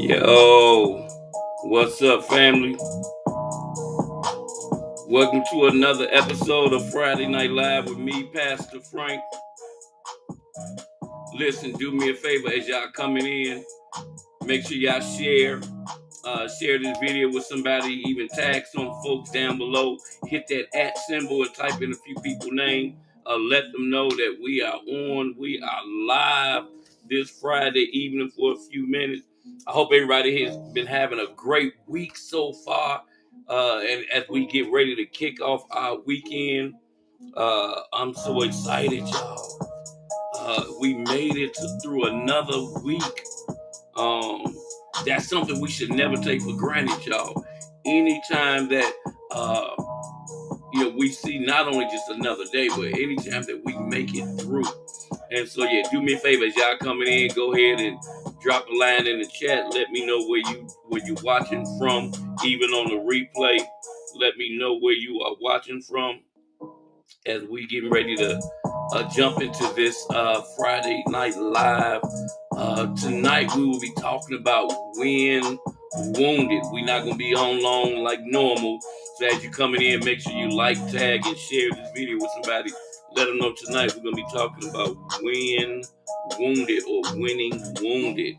Yo, what's up, family? Welcome to another episode of Friday Night Live with me, Pastor Frank. Listen, do me a favor as y'all coming in. Make sure y'all share this video with somebody, even tag some folks down below. Hit that @ symbol and type in a few people's name. Let them know that we are on. We are live this Friday evening for a few minutes. I hope everybody has been having a great week so far. And as we get ready to kick off our weekend, I'm so excited, y'all. We made it through another week. Um, that's something we should never take for granted, y'all. Anytime that uh, we see not only just another day, but anytime that we make it through. And so, yeah, do me a favor as y'all coming in. Go ahead and drop a line in the chat. Let me know where you watching from. Even on the replay, let me know where you are watching from as we getting ready to jump into this Friday Night Live. Tonight we will be talking about when wounded. We're not going to be on long like normal. So as you coming in, make sure you like, tag, and share this video with somebody. Let them know tonight we're going to be talking about when wounded or winning wounded.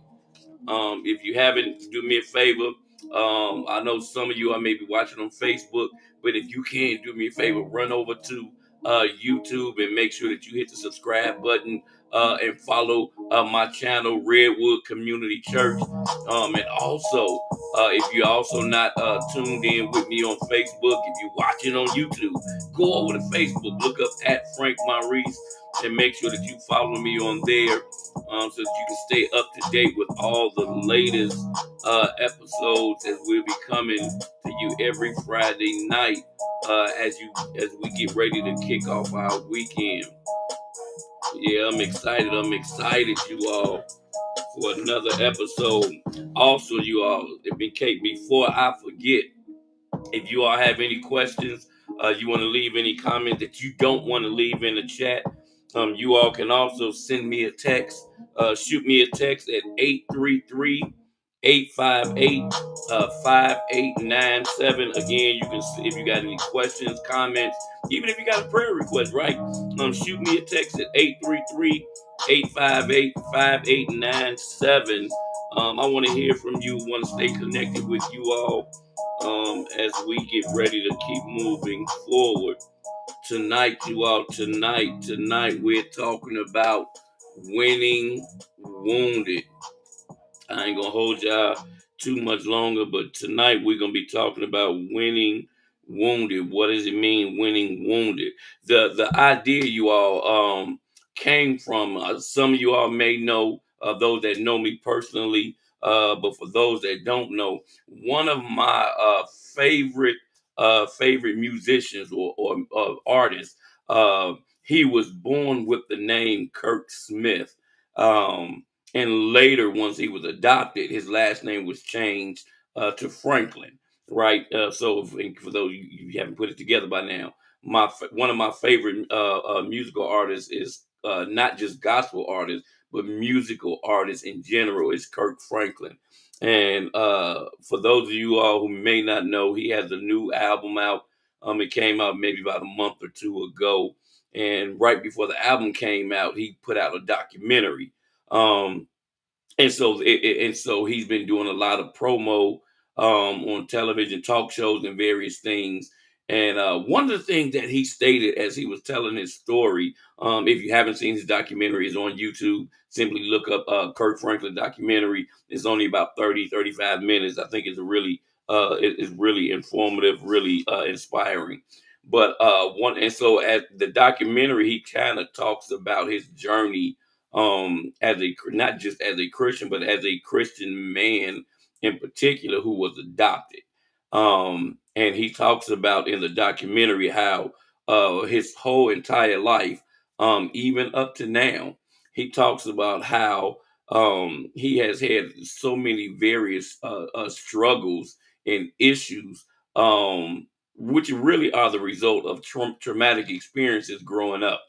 If you haven't, do me a favor. I know some of you are maybe watching on Facebook, but if you can, do me a favor, run over to YouTube and make sure that you hit the subscribe button and follow my channel, Redwood Community Church. And also, if you're also not tuned in with me on Facebook, if you're watching on YouTube, go over to Facebook, look up @Frank Maurice, and make sure that you follow me on there. So that you can stay up to date with all the latest episodes as we'll be coming to you every Friday night as we get ready to kick off our weekend. Yeah, I'm excited. You all, for another episode. Also, you all, before I forget, if you all have any questions, you want to leave any comment that you don't want to leave in the chat, you all can also send me a text. Shoot me a text at 833-858-5897. Again, you can, if you got any questions, comments, even if you got a prayer request, right? Shoot me a text at 833-858-5897. I want to hear from you. Want to stay connected with you all as we get ready to keep moving forward. Tonight, you all, tonight we're talking about winning wounded. I ain't gonna hold y'all too much longer, but tonight we're gonna be talking about winning wounded. What does it mean, winning wounded? The idea, you all, came from some of you all may know, those that know me personally, but for those that don't know, one of my favorite musicians or artists, he was born with the name Kirk Smith. And later, once he was adopted, his last name was changed to Franklin, right? For those you haven't put it together by now, one of my favorite musical artists is not just gospel artists, but musical artists in general is Kirk Franklin. And for those of you all who may not know, he has a new album out. It came out maybe about a month or two ago, and right before the album came out, he put out a documentary. Um, and so he's been doing a lot of promo on television, talk shows, and various things. And one of the things that he stated as he was telling his story, if you haven't seen his documentary, is on YouTube. Simply look up Kirk Franklin documentary. It's only about 30-35 minutes. I think it's really informative, really inspiring. But at the documentary, he kind of talks about his journey as a not just as a Christian, but as a Christian man in particular who was adopted. And he talks about in the documentary how his whole entire life, even up to now, he talks about how he has had so many various struggles and issues, which really are the result of traumatic experiences growing up.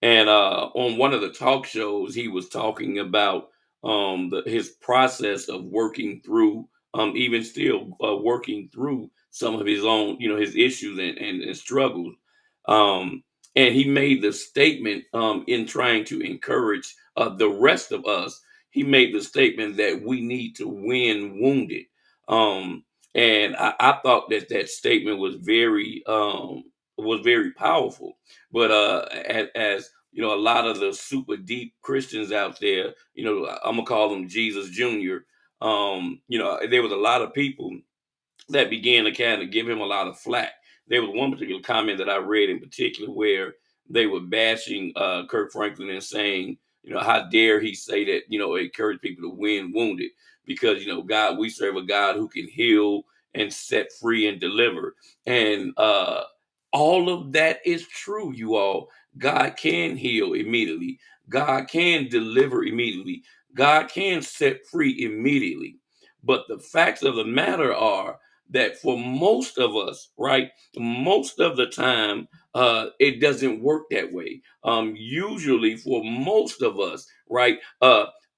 And on one of the talk shows, he was talking about his process of working through, even still working through some of his own, his issues and struggles. Um, and he made the statement in trying to encourage the rest of us. He made the statement that we need to win wounded. Um, and I thought that that statement was very powerful. But as a lot of the super deep Christians out there, I'm gonna call them Jesus Junior. There was a lot of people that began to kind of give him a lot of flack. There was one particular comment that I read in particular where they were bashing Kirk Franklin and saying, how dare he say that, encourage people to win wounded because, God, we serve a God who can heal and set free and deliver. And all of that is true, you all. God can heal immediately. God can deliver immediately. God can set free immediately. But the facts of the matter are that for most of us, right, most of the time, it doesn't work that way. Usually, for most of us, right,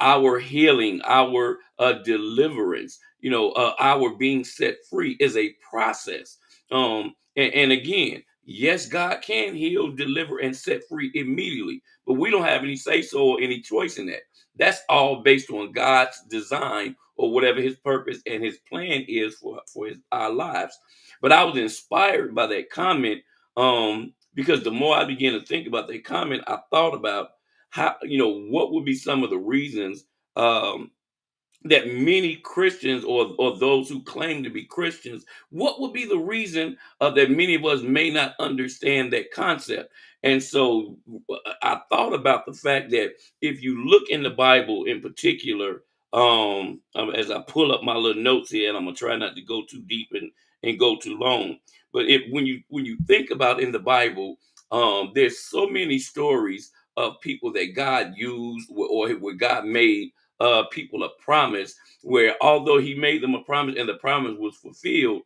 our healing, our deliverance, our being set free is a process. And again, yes, God can heal, deliver, and set free immediately, but we don't have any say so or any choice in that. That's all based on God's design or whatever his purpose and his plan is for our lives. But I was inspired by that comment because the more I began to think about that comment, I thought about how, what would be some of the reasons um, that many Christians or those who claim to be Christians, what would be the reason that many of us may not understand that concept? And so I thought about the fact that if you look in the Bible in particular, as I pull up my little notes here, and I'm gonna try not to go too deep and go too long, but when you think about in the Bible, there's so many stories of people that God used or where God made people a promise where although he made them a promise and the promise was fulfilled,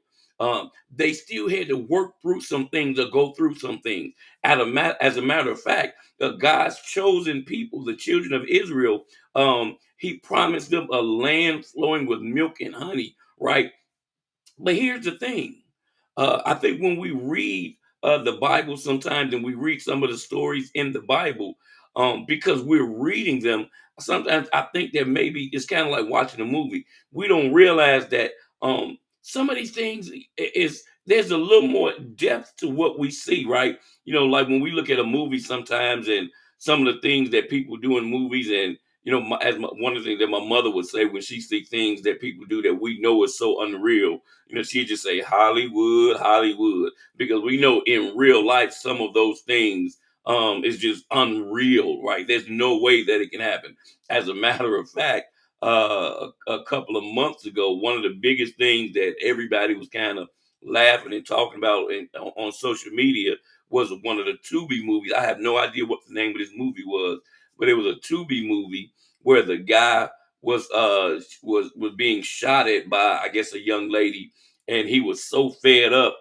they still had to work through some things or go through some things. As a matter of fact, God's chosen people, the children of Israel, he promised them a land flowing with milk and honey, right? But here's the thing. I think when we read the Bible sometimes and we read some of the stories in the Bible, because we're reading them, sometimes I think that maybe it's kind of like watching a movie. We don't realize that some of these things is there's a little more depth to what we see, right? Like when we look at a movie sometimes and some of the things that people do in movies and one of the things that my mother would say when she see things that people do that we know is so unreal, she'd just say Hollywood, Hollywood, because we know in real life some of those things is just unreal, right? There's no way that it can happen. As a matter of fact, a couple of months ago, one of the biggest things that everybody was kind of laughing and talking about on social media was one of the Tubi movies. I have no idea what the name of this movie was, but it was a Tubi movie where the guy was being shot at by, I guess, a young lady, and he was so fed up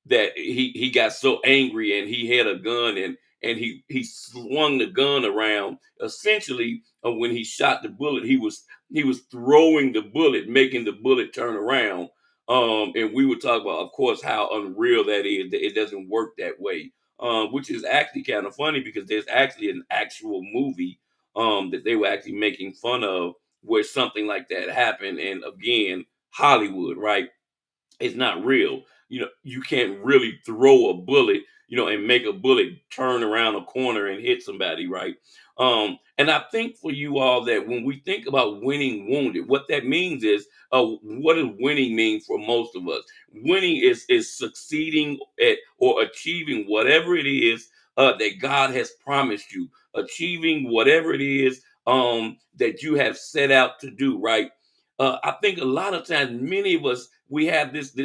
that he got so angry and he had a gun and he swung the gun around. Essentially, when he shot the bullet, he was throwing the bullet, making the bullet turn around. And we would talk about, of course, how unreal that is. That it doesn't work that way. Which is actually kind of funny because there's actually an actual movie that they were actually making fun of where something like that happened. And again, Hollywood, right? It's not real. You can't really throw a bullet, and make a bullet turn around a corner and hit somebody, right? And I think for you all that when we think about winning wounded, what that means is, what does winning mean for most of us? Winning is succeeding at or achieving whatever it is that God has promised you, achieving whatever it is that you have set out to do, right? I think a lot of times, many of us, we have this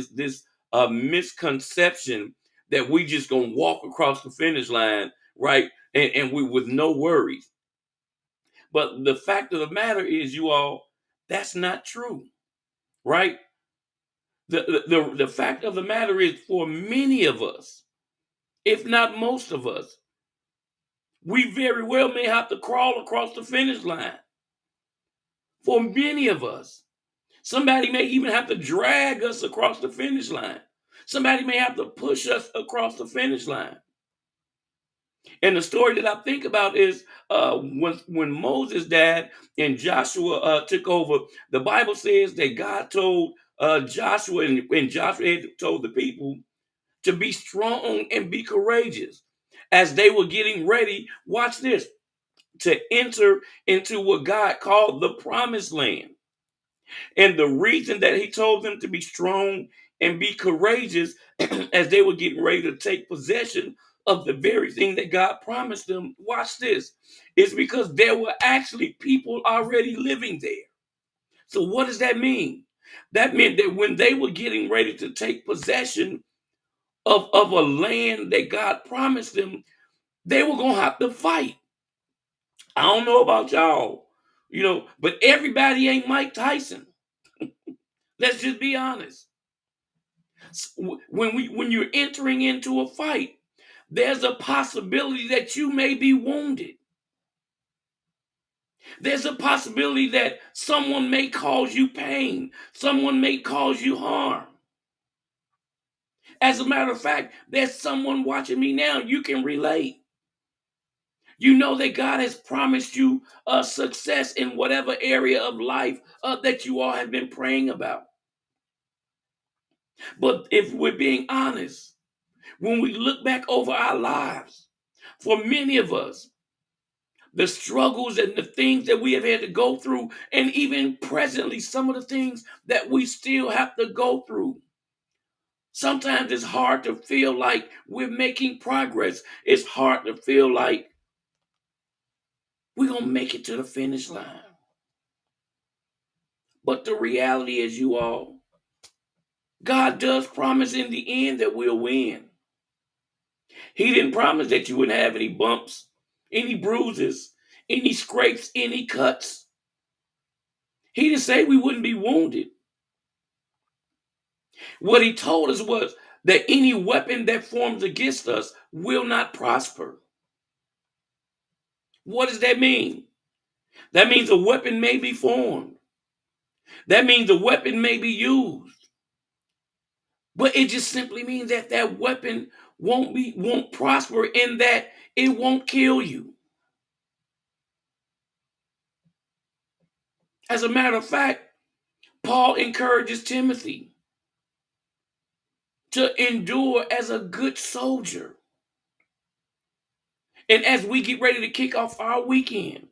misconception that we just gonna walk across the finish line, right? And we with no worries. But the fact of the matter is, you all, that's not true, right? The fact of the matter is, for many of us, if not most of us, we very well may have to crawl across the finish line. For many of us, somebody may even have to drag us across the finish line. Somebody may have to push us across the finish line. And the story that I think about is when Moses died and Joshua took over. The Bible says that God told Joshua, and Joshua had told the people to be strong and be courageous as they were getting ready. Watch this, to enter into what God called the promised land. And the reason that he told them to be strong and be courageous as they were getting ready to take possession of the very thing that God promised them, watch this, is because there were actually people already living there. So what does that mean? That meant that when they were getting ready to take possession of a land that God promised them, they were going to have to fight. I don't know about y'all, but everybody ain't Mike Tyson. Let's just be honest. When you're entering into a fight, there's a possibility that you may be wounded. There's a possibility that someone may cause you pain. Someone may cause you harm. As a matter of fact, there's someone watching me now. You can relate. You know that God has promised you a success in whatever area of life that you all have been praying about. But if we're being honest, when we look back over our lives, for many of us, the struggles and the things that we have had to go through, and even presently, some of the things that we still have to go through. Sometimes it's hard to feel like we're making progress. It's hard to feel like we're going to make it to the finish line. But the reality is, you all, God does promise in the end that we'll win. He didn't promise that you wouldn't have any bumps, any bruises, any scrapes, any cuts. He didn't say we wouldn't be wounded. What he told us was that any weapon that forms against us will not prosper. What does that mean? That means a weapon may be formed. That means a weapon may be used. But it just simply means that that weapon won't prosper, in that it won't kill you. As a matter of fact, Paul encourages Timothy to endure as a good soldier. And as we get ready to kick off our weekend,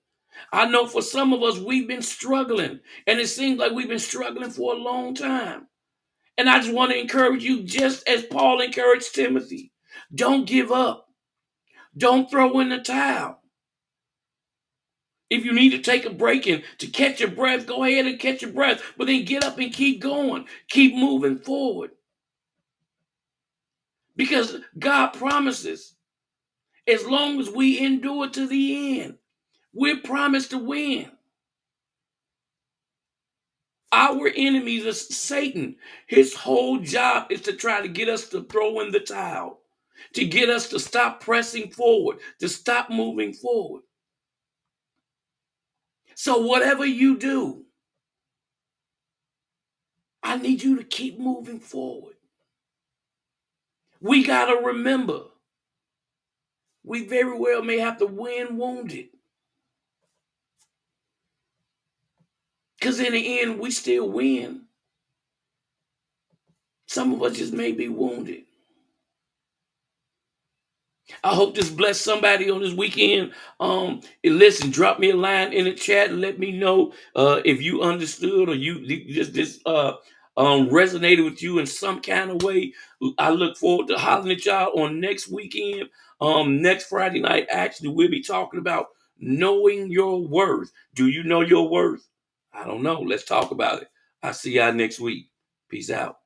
I know for some of us, we've been struggling, and it seems like we've been struggling for a long time. And I just want to encourage you, just as Paul encouraged Timothy, don't give up. Don't throw in the towel. If you need to take a break and to catch your breath, go ahead and catch your breath, but then get up and keep going. Keep moving forward. Because God promises, as long as we endure to the end, we're promised to win. Our enemy is Satan. His whole job is to try to get us to throw in the towel, to get us to stop pressing forward, to stop moving forward. So whatever you do, I need you to keep moving forward. We got to remember, we very well may have to win wounded. Because in the end, we still win. Some of us just may be wounded. I hope this blessed somebody on this weekend. And listen, drop me a line in the chat and let me know if you understood, or you just this resonated with you in some kind of way. I look forward to hollering at y'all on next weekend. Next Friday night, actually, we'll be talking about knowing your worth. Do you know your worth? I don't know. Let's talk about it. I'll see y'all next week. Peace out.